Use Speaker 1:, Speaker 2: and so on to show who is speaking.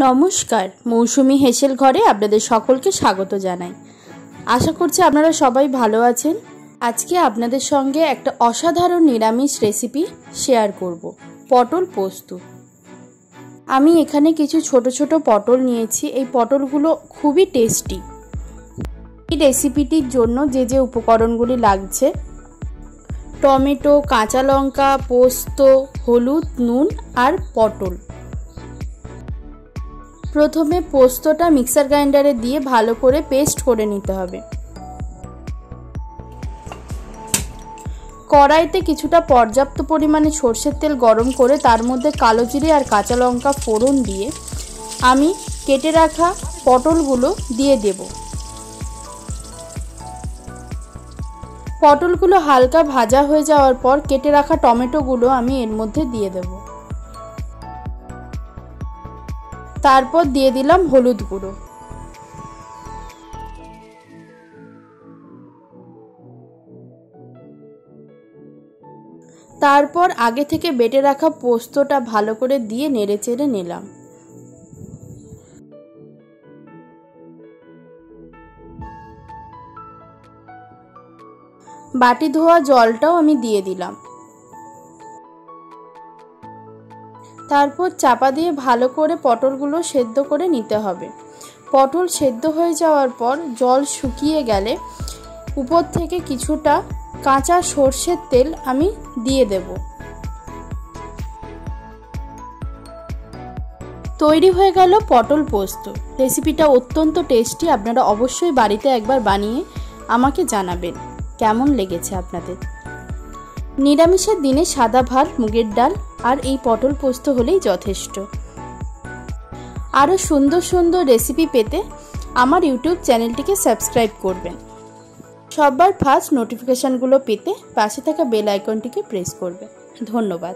Speaker 1: নমস্কার, মৌসুমি হেসেল ঘরে আপনাদের সকলকে স্বাগত জানাই। আশা করছি আপনারা সবাই ভালো আছেন। আজকে আপনাদের সঙ্গে একটা অসাধারণ নিরামিষ রেসিপি শেয়ার করব, পটল পোস্ত। আমি এখানে কিছু ছোট ছোট পটল নিয়েছি। এই পটলগুলো খুবই টেস্টি। এই রেসিপিটির জন্য যে যে উপকরণগুলি লাগছে: টমেটো, কাঁচা লঙ্কা, পোস্ত, হলুদ, নুন আর পটল। প্রথমে পোস্তটা মিক্সার গ্রাইন্ডারে দিয়ে ভালো করে পেস্ট করে নিতে হবে। কড়াইতে কিছুটা পর্যাপ্ত পরিমাণে সরষের তেল গরম করে তার মধ্যে কালো জিরে আর কাঁচা লঙ্কা ফোড়ন দিয়ে আমি কেটে রাখা পটলগুলো দিয়ে দেব। পটলগুলো হালকা ভাজা হয়ে যাওয়ার পর কেটে রাখা টমেটোগুলো আমি এর মধ্যে দিয়ে দেব। তারপর দিয়ে দিলাম হলুদ গুঁড়ো। তারপর আগে থেকে বেটে রাখা পোস্তটা ভালো করে দিয়ে নেড়েচেড়ে নিলাম। বাটি ধোয়া জলটাও আমি দিয়ে দিলাম। তারপর চাপা দিয়ে ভালো করে পটলগুলো সেদ্ধ করে নিতে হবে। পটল সেদ্ধ হয়ে যাওয়ার পর জল শুকিয়ে গেলে উপর থেকে কিছুটা কাঁচা সর্ষের তেল আমি দিয়ে দেব। তৈরি হয়ে গেল পটল পোস্ত। রেসিপিটা অত্যন্ত টেস্টি। আপনারা অবশ্যই বাড়িতে একবার বানিয়ে আমাকে জানাবেন কেমন লেগেছে আপনাদের। নিরামিষের দিনে সাদা ভাত, মুগের ডাল আর এই পটল পোস্ত হলেই যথেষ্ট। আরও সুন্দর সুন্দর রেসিপি পেতে আমার ইউটিউব চ্যানেলটিকে সাবস্ক্রাইব করবেন। সবার ফার্স্ট নোটিফিকেশানগুলো পেতে পাশে থাকা বেল আইকনটিকে প্রেস করবেন। ধন্যবাদ।